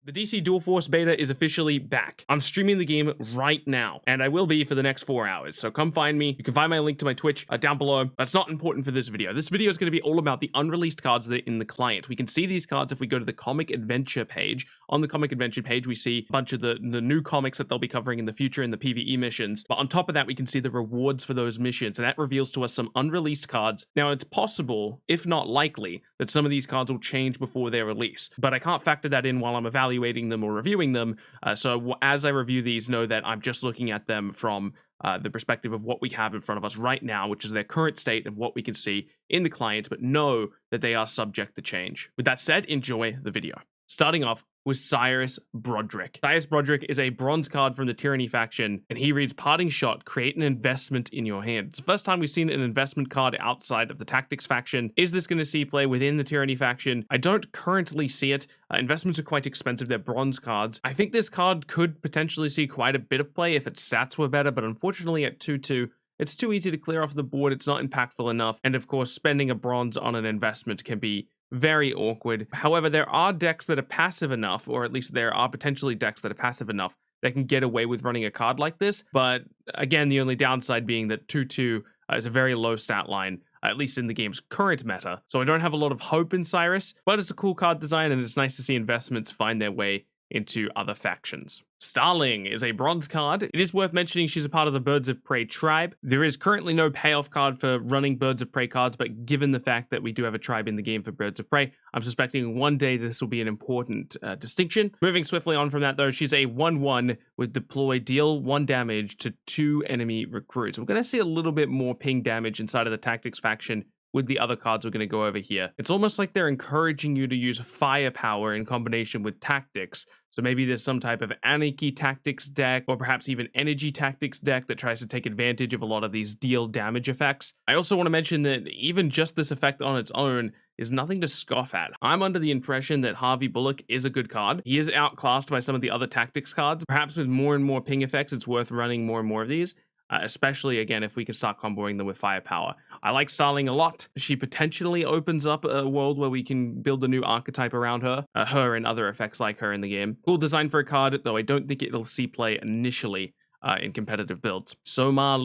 The DC Dual Force beta is officially back. I'm streaming the game right now, and I will be for the next 4 hours, so come find me. You can find my link to my Twitch down below. That's not important for this video. This video is going to be all about the unreleased cards that are in the client. We can see these cards if we go to the Comic Adventure page. On the Comic Adventure page, we see a bunch of the new comics that they'll be covering in the future in the PvE missions, but on top of that, we can see the rewards for those missions, and that reveals to us some unreleased cards. Now, it's possible, if not likely, that some of these cards will change before their release, but I can't factor that in while I'm evaluating them or reviewing them. So as I review these, know that I'm just looking at them from the perspective of what we have in front of us right now, which is their current state of what we can see in the client, but know that they are subject to change. With that said, enjoy the video. Starting off with Cyrus Broderick. Cyrus Broderick is a bronze card from the Tyranny faction, and he reads Parting Shot, create an investment in your hand. It's the first time we've seen an investment card outside of the Tactics faction. Is this going to see play within the Tyranny faction? I don't currently see it. Investments are quite expensive. They're bronze cards. I think this card could potentially see quite a bit of play if its stats were better, but unfortunately at 2/2, it's too easy to clear off the board. It's not impactful enough, and of course, spending a bronze on an investment can be very awkward. However, there are decks that are passive enough, or at least there are potentially decks that are passive enough that can get away with running a card like this. But again, the only downside being that 2/2 is a very low stat line, at least in the game's current meta. So I don't have a lot of hope in Cyrus, but it's a cool card design, and it's nice to see investments find their way into other factions. Starling is a bronze card. It is worth mentioning she's a part of the Birds of Prey tribe. There is currently no payoff card for running Birds of Prey cards, but given the fact that we do have a tribe in the game for Birds of Prey, I'm suspecting one day this will be an important distinction. Moving swiftly on from that though, she's a 1/1 with deploy, deal 1 damage to 2 enemy recruits. We're going to see a little bit more ping damage inside of the Tactics faction with the other cards we're going to go over here. It's almost like they're encouraging you to use firepower in combination with tactics. So maybe there's some type of anarchy tactics deck, or perhaps even energy tactics deck that tries to take advantage of a lot of these deal damage effects. I also want to mention that even just this effect on its own is nothing to scoff at. I'm under the impression that Harvey Bullock is a good card. He is outclassed by some of the other tactics cards. Perhaps with more and more ping effects, it's worth running more and more of these. Especially, again, if we can start comboing them with firepower. I like Starling a lot. She potentially opens up a world where we can build a new archetype around her. Her and other effects like her in the game. Cool design for a card, though I don't think it'll see play initially in competitive builds. Somar.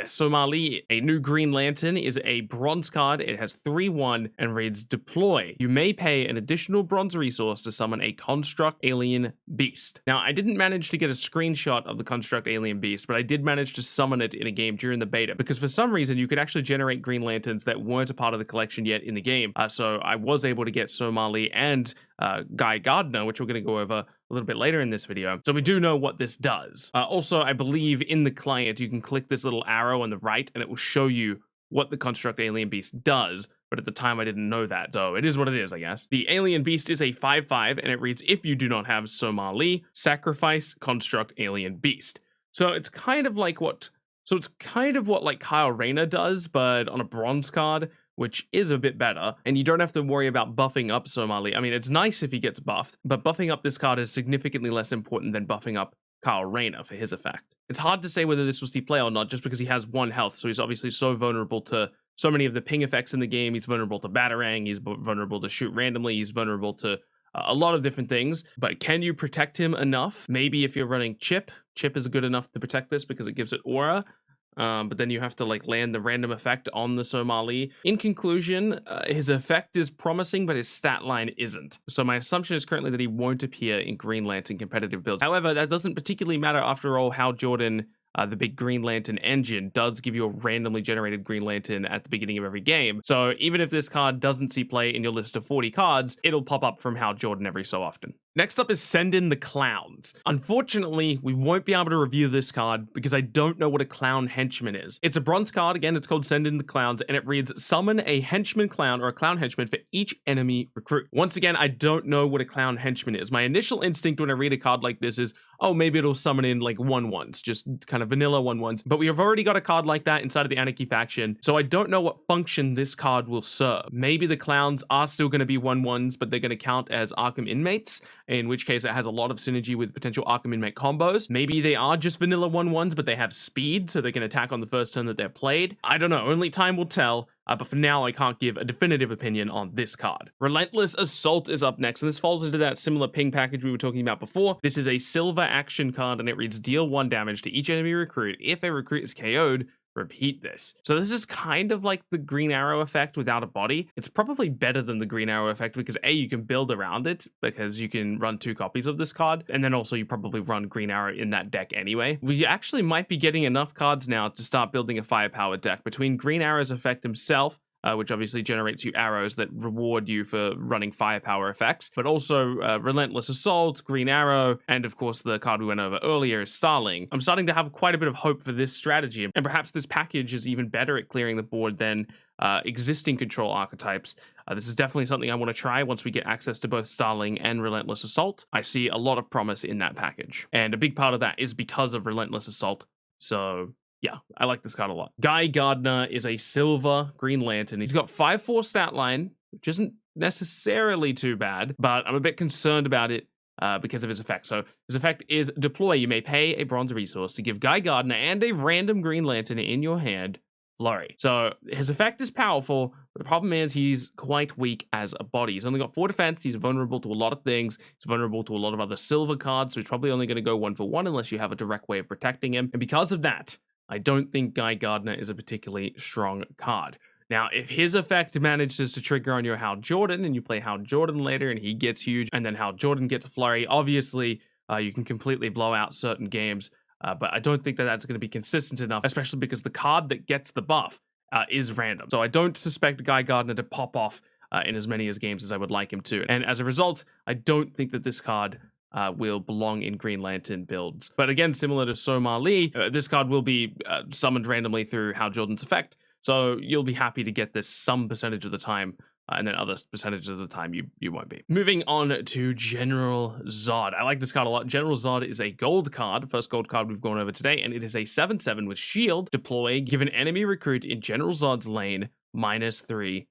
Somar, a new Green Lantern, is a bronze card. It has 3/1 and reads Deploy. You may pay an additional bronze resource to summon a Construct Alien Beast. Now, I didn't manage to get a screenshot of the Construct Alien Beast, but I did manage to summon it in a game during the beta, because for some reason, you could actually generate Green Lanterns that weren't a part of the collection yet in the game. So I was able to get Somar and Gardner, which we're going to go over a little bit later in this video. So we do know what this does. Also, I believe in the client, you can click this little arrow on the right and it will show you what the Construct Alien Beast does. But at the time, I didn't know that. So it is what it is, I guess. The Alien Beast is a 5/5 and it reads, if you do not have Somar, sacrifice Construct Alien Beast. So it's kind of like what like Kyle Rayner does, but on a bronze card, which is a bit better, and you don't have to worry about buffing up Somar. I mean, it's nice if he gets buffed, but buffing up this card is significantly less important than buffing up Kyle Rayner for his effect. It's hard to say whether this will see play or not, just because he has 1 health, so he's obviously so vulnerable to so many of the ping effects in the game. He's vulnerable to Batarang, he's vulnerable to shoot randomly, he's vulnerable to a lot of different things, but can you protect him enough? Maybe if you're running Chip is good enough to protect this because it gives it aura. But then you have to like land the random effect on the Somar. In conclusion, his effect is promising, but his stat line isn't. So my assumption is currently that he won't appear in Green Lantern competitive builds. However, that doesn't particularly matter after all. Hal Jordan, the big Green Lantern engine, does give you a randomly generated Green Lantern at the beginning of every game. So even if this card doesn't see play in your list of 40 cards, it'll pop up from Hal Jordan every so often. Next up is Send in the Clowns. Unfortunately, we won't be able to review this card because I don't know what a Clown Henchman is. It's a bronze card, again, it's called Send in the Clowns, and it reads, summon a Henchman Clown or a Clown Henchman for each enemy recruit. Once again, I don't know what a Clown Henchman is. My initial instinct when I read a card like this is, oh, maybe it'll summon in like 1/1s, just kind of vanilla 1/1s, but we have already got a card like that inside of the Anarchy faction, so I don't know what function this card will serve. Maybe the Clowns are still going to be 1/1s, but they're going to count as Arkham inmates, in which case it has a lot of synergy with potential Arkham Inmate combos. Maybe they are just vanilla 1/1s, but they have speed, so they can attack on the first turn that they're played. I don't know, only time will tell. But for now, I can't give a definitive opinion on this card. Relentless Assault is up next, and this falls into that similar ping package we were talking about before. This is a silver action card, and it reads deal 1 damage to each enemy recruit. If a recruit is KO'd, repeat this. So this is kind of like the Green Arrow effect without a body. It's probably better than the Green Arrow effect because A, you can build around it because you can run 2 copies of this card, and then also you probably run Green Arrow in that deck anyway. We actually might be getting enough cards now to start building a firepower deck between Green Arrow's effect himself, which obviously generates you arrows that reward you for running firepower effects, but also Relentless Assault, Green Arrow, and of course the card we went over earlier is Starling. I'm starting to have quite a bit of hope for this strategy, and perhaps this package is even better at clearing the board than existing control archetypes. This is definitely something I want to try once we get access to both Starling and Relentless Assault. I see a lot of promise in that package, and a big part of that is because of Relentless Assault, so yeah, I like this card a lot. Gardner is a silver Green Lantern. He's got 5/4 stat line, which isn't necessarily too bad, but I'm a bit concerned about it because of his effect. So his effect is deploy. You may pay a bronze resource to give Gardner and a random Green Lantern in your hand flurry. So his effect is powerful, but the problem is he's quite weak as a body. He's only got 4 defense. He's vulnerable to a lot of things. He's vulnerable to a lot of other silver cards, so he's probably only going to go 1-for-1 unless you have a direct way of protecting him. And because of that, I don't think Gardner is a particularly strong card. Now, if his effect manages to trigger on your Hal Jordan, and you play Hal Jordan later, and he gets huge, and then Hal Jordan gets a flurry, obviously, you can completely blow out certain games, but I don't think that that's going to be consistent enough, especially because the card that gets the buff is random. So I don't suspect Gardner to pop off in as many games as I would like him to. And as a result, I don't think that this card will belong in Green Lantern builds. But again, similar to Somar Lee, this card will be summoned randomly through Hal Jordan's effect, so you'll be happy to get this some percentage of the time, and then other percentages of the time you won't be. Moving on to General Zod. I like this card a lot. General Zod is a gold card, first gold card we've gone over today, and it is a 7/7 with shield. Deploy, give an enemy recruit in General Zod's lane -3/-3.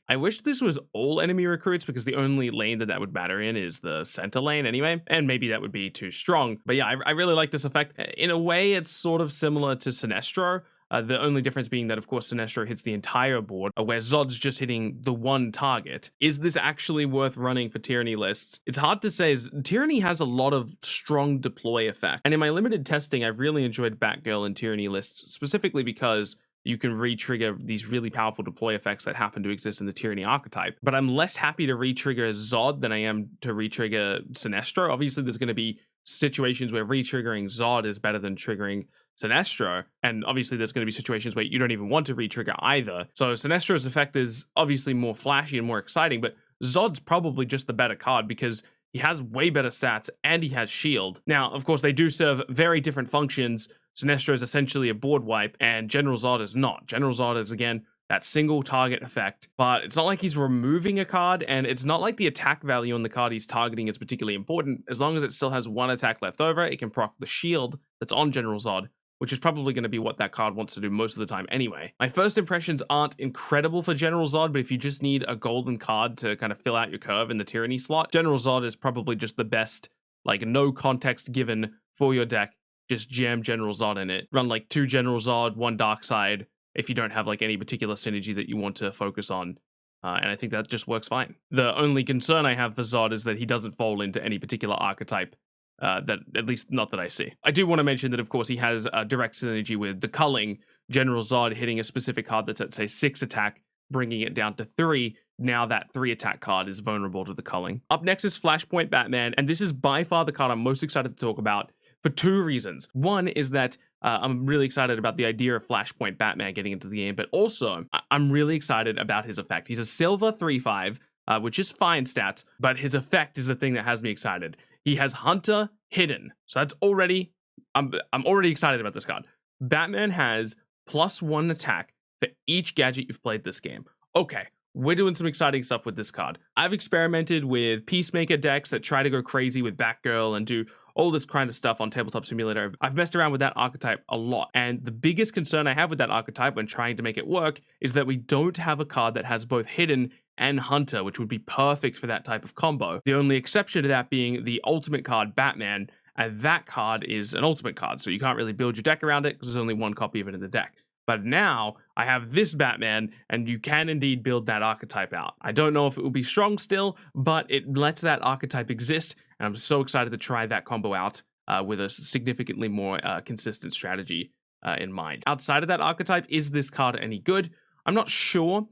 I wish this was all enemy recruits because the only lane that would matter in is the center lane anyway, and maybe that would be too strong. But yeah, I really like this effect. In a way, it's sort of similar to Sinestro. The only difference being that, of course, Sinestro hits the entire board, where Zod's just hitting the one target. Is this actually worth running for Tyranny lists? It's hard to say. Tyranny has a lot of strong deploy effect, and in my limited testing, I've really enjoyed Batgirl and Tyranny lists, specifically because you can re-trigger these really powerful deploy effects that happen to exist in the Tyranny archetype. But I'm less happy to re-trigger Zod than I am to re-trigger Sinestro. Obviously, there's going to be situations where re-triggering Zod is better than triggering Sinestro, and obviously there's going to be situations where you don't even want to re-trigger either. So Sinestro's effect is obviously more flashy and more exciting, but Zod's probably just the better card because he has way better stats and he has shield. Now, of course, they do serve very different functions. Sinestro is essentially a board wipe, and General Zod is not. General Zod is, again, that single target effect, but it's not like he's removing a card, and it's not like the attack value on the card he's targeting is particularly important. As long as it still has 1 attack left over, it can proc the shield that's on General Zod, which is probably going to be what that card wants to do most of the time anyway. My first impressions aren't incredible for General Zod, but if you just need a golden card to kind of fill out your curve in the Tyranny slot, General Zod is probably just the best, like, no context given for your deck. Just jam General Zod in it. Run like 2 General Zod, 1 Dark Side, if you don't have like any particular synergy that you want to focus on. And I think that just works fine. The only concern I have for Zod is that he doesn't fall into any particular archetype, that at least not that I see. I do want to mention that, of course, he has a direct synergy with the culling. General Zod hitting a specific card that's at, say, 6 attack, bringing it down to 3. Now that 3 attack card is vulnerable to the culling. Up next is Flashpoint Batman, and this is by far the card I'm most excited to talk about for 2 reasons. One is that I'm really excited about the idea of Flashpoint Batman getting into the game, but also I'm really excited about his effect. He's a silver 3/5, which is fine stats, but his effect is the thing that has me excited. He has Hunter hidden, so that's already, I'm already excited about this card. Batman has +1 attack for each gadget you've played this game. Okay, we're doing some exciting stuff with this card. I've experimented with Peacemaker decks that try to go crazy with Batgirl and do all this kind of stuff on Tabletop Simulator. I've messed around with that archetype a lot, and the biggest concern I have with that archetype when trying to make it work is that we don't have a card that has both hidden and Hunter, which would be perfect for that type of combo. The only exception to that being the ultimate card, Batman, and that card is an ultimate card, so you can't really build your deck around it because there's only one copy of it in the deck. But now I have this Batman, and you can indeed build that archetype out. I don't know if it will be strong still, but it lets that archetype exist, and I'm so excited to try that combo out with a significantly more consistent strategy in mind. Outside of that archetype, is this card any good? I'm not sure.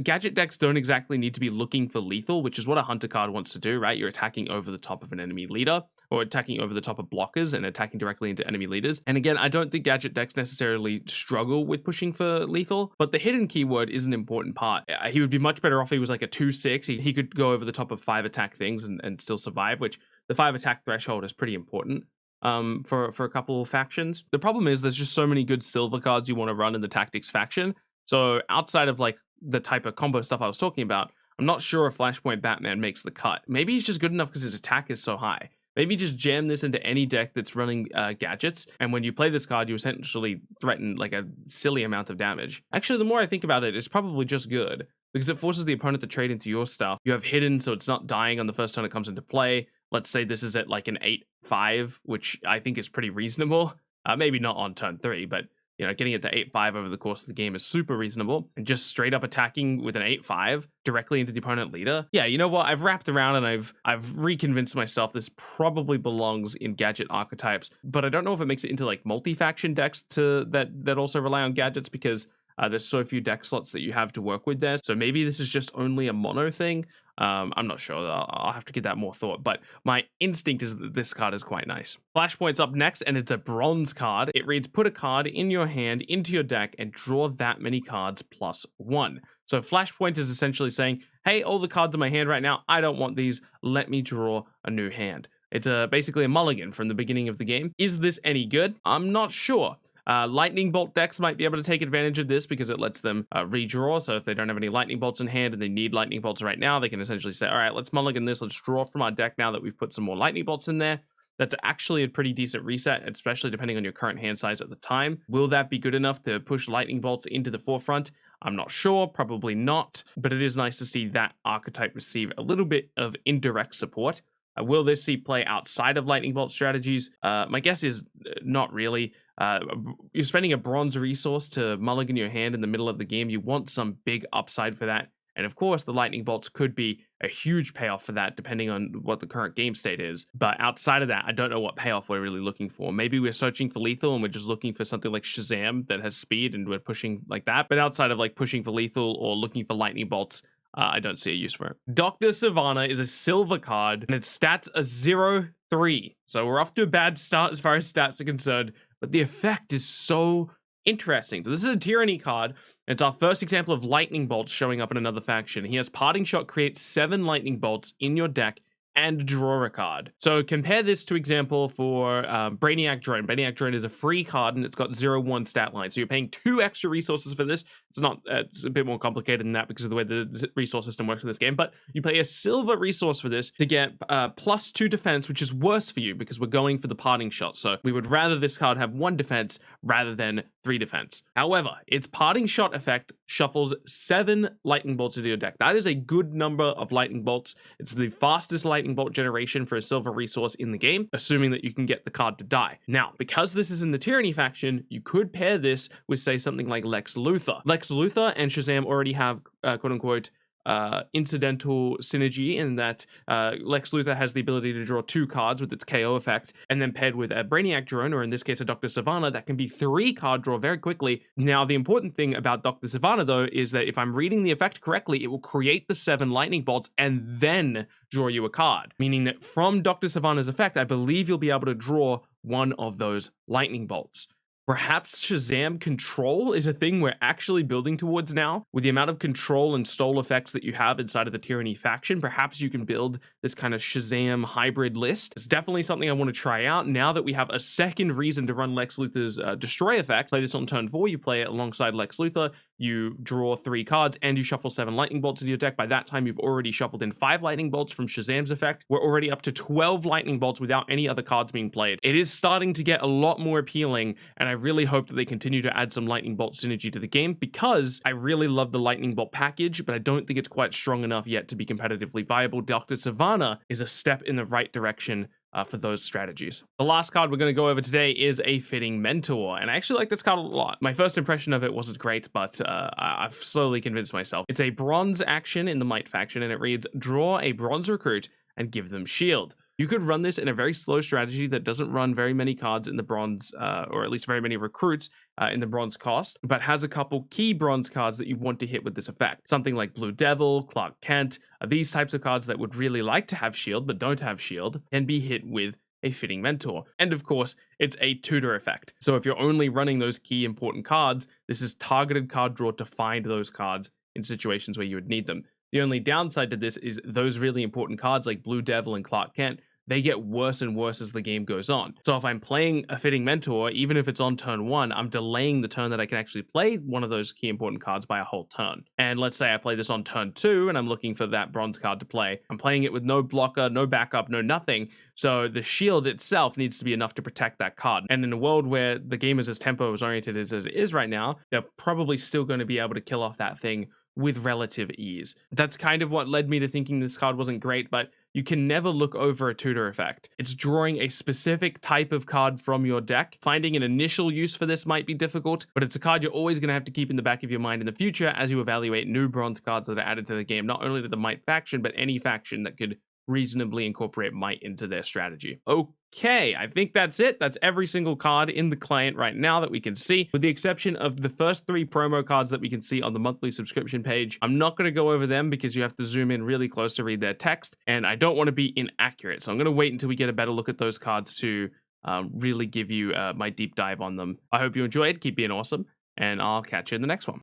Gadget decks don't exactly need to be looking for lethal, which is what a Hunter card wants to do, right? You're attacking over the top of an enemy leader, or attacking over the top of blockers and attacking directly into enemy leaders. And again, I don't think gadget decks necessarily struggle with pushing for lethal, but the hidden keyword is an important part. He would be much better off if he was like a 2/6. He could go over the top of 5 attack things and still survive, which the 5 attack threshold is pretty important for a couple of factions. The problem is there's just so many good silver cards you want to run in the tactics faction. So outside of like the type of combo stuff I was talking about, I'm not sure if Flashpoint Batman makes the cut. Maybe he's just good enough because his attack is so high. Maybe just jam this into any deck that's running gadgets, and when you play this card, you essentially threaten like a silly amount of damage. Actually, the more I think about it, it's probably just good, because it forces the opponent to trade into your stuff. You have hidden, so it's not dying on the first turn it comes into play. Let's say this is at like an 8/5, which I think is pretty reasonable. Maybe not on turn 3, but you know, getting it to 8/5 over the course of the game is super reasonable. And just straight up attacking with an 8/5 directly into the opponent leader. Yeah, you know what? I've wrapped around and I've reconvinced myself this probably belongs in gadget archetypes, but I don't know if it makes it into like multi-faction decks that also rely on gadgets, because there's so few deck slots that you have to work with there. So maybe this is just only a mono thing. I'm not sure. I'll have to give that more thought, but my instinct is that this card is quite nice. Flashpoint's up next, and it's a bronze card. It reads, put a card in your hand into your deck and draw that many cards +1. So Flashpoint is essentially saying, hey, all the cards in my hand right now, I don't want these. Let me draw a new hand. It's basically a mulligan from the beginning of the game. Is this any good? I'm not sure. Lightning Bolt decks might be able to take advantage of this because it lets them redraw. So if they don't have any Lightning Bolts in hand and they need Lightning Bolts right now, they can essentially say, all right, let's mulligan this. Let's draw from our deck now that we've put some more Lightning Bolts in there. That's actually a pretty decent reset, especially depending on your current hand size at the time. Will that be good enough to push Lightning Bolts into the forefront? I'm not sure, probably not, but it is nice to see that archetype receive a little bit of indirect support. Will this see play outside of Lightning Bolt strategies? My guess is not really. You're spending a bronze resource to mulligan your hand in the middle of the game. You want some big upside for that. And of course, the Lightning Bolts could be a huge payoff for that, depending on what the current game state is. But outside of that, I don't know what payoff we're really looking for. Maybe we're searching for lethal and we're just looking for something like Shazam that has speed and we're pushing like that. But outside of like pushing for lethal or looking for Lightning Bolts, I don't see a use for it. Dr. Sivana is a silver card, and its stats are 0/3. So we're off to a bad start as far as stats are concerned, but the effect is so interesting. So this is a Tyranny card. It's our first example of Lightning Bolts showing up in another faction. He has Parting Shot, create 7 Lightning Bolts in your deck and draw a card. So compare this to example for Brainiac Drone. Brainiac Drone is a free card and it's got 0/1 stat line. So you're paying 2 extra resources for this. It's a bit more complicated than that because of the way the resource system works in this game, but you pay a silver resource for this to get +2 defense, which is worse for you because we're going for the Parting Shot. So we would rather this card have 1 defense rather than 3 defense. However, its Parting Shot effect shuffles 7 Lightning Bolts into your deck. That is a good number of Lightning Bolts. It's the fastest Lightning Bolt generation for a silver resource in the game, assuming that you can get the card to die. Now, because this is in the Tyranny faction, you could pair this with, say, something like Lex Luthor. Lex Luthor and Shazam already have, quote-unquote, incidental synergy in that Lex Luthor has the ability to draw 2 cards with its KO effect, and then paired with a Brainiac Drone, or in this case a Dr. Sivana, that can be 3 card draw very quickly. Now, the important thing about Dr. Sivana, though, is that if I'm reading the effect correctly, it will create the 7 Lightning Bolts and then draw you a card, meaning that from Dr. Sivana's effect, I believe you'll be able to draw one of those Lightning Bolts. Perhaps Shazam Control is a thing we're actually building towards now. With the amount of control and stole effects that you have inside of the Tyranny faction, perhaps you can build this kind of Shazam hybrid list. It's definitely something I want to try out now that we have a second reason to run Lex Luthor's Destroy effect. Play this on turn 4, you play it alongside Lex Luthor, you draw 3 cards, and you shuffle 7 lightning bolts into your deck. By that time, you've already shuffled in 5 lightning bolts from Shazam's effect. We're already up to 12 lightning bolts without any other cards being played. It is starting to get a lot more appealing, and I really hope that they continue to add some lightning bolt synergy to the game, because I really love the lightning bolt package, but I don't think it's quite strong enough yet to be competitively viable. Dr. Sivana is a step in the right direction for those strategies. The last card we're going to go over today is a Fitting Mentor, and I actually like this card a lot. My first impression of it wasn't great, but I've slowly convinced myself. It's a bronze action in the Might faction, and it reads, draw a bronze recruit and give them shield. You could run this in a very slow strategy that doesn't run very many cards in the bronze, or at least very many recruits in the bronze cost, but has a couple key bronze cards that you want to hit with this effect. Something like Blue Devil, Clark Kent, these types of cards that would really like to have shield but don't have shield, can be hit with a Fitting Mentor. And of course, it's a tutor effect. So if you're only running those key important cards, this is targeted card draw to find those cards in situations where you would need them. The only downside to this is those really important cards like Blue Devil and Clark Kent, they get worse and worse as the game goes on. So if I'm playing a Fitting Mentor, even if it's on turn 1, I'm delaying the turn that I can actually play one of those key important cards by a whole turn. And let's say I play this on turn 2 and I'm looking for that bronze card to play. I'm playing it with no blocker, no backup, no nothing. So the shield itself needs to be enough to protect that card. And in a world where the game is as tempo as oriented as it is right now, they're probably still going to be able to kill off that thing with relative ease. That's kind of what led me to thinking this card wasn't great, but you can never look over a tutor effect. It's drawing a specific type of card from your deck. Finding an initial use for this might be difficult, but it's a card you're always going to have to keep in the back of your mind in the future as you evaluate new bronze cards that are added to the game, not only to the Might faction, but any faction that could reasonably incorporate Might into their strategy. Okay, I think that's it. That's every single card in the client right now that we can see, with the exception of the first 3 promo cards that we can see on the monthly subscription page. I'm not going to go over them because you have to zoom in really close to read their text, and I don't want to be inaccurate. So I'm going to wait until we get a better look at those cards to really give you my deep dive on them. I hope you enjoyed. Keep being awesome, and I'll catch you in the next one.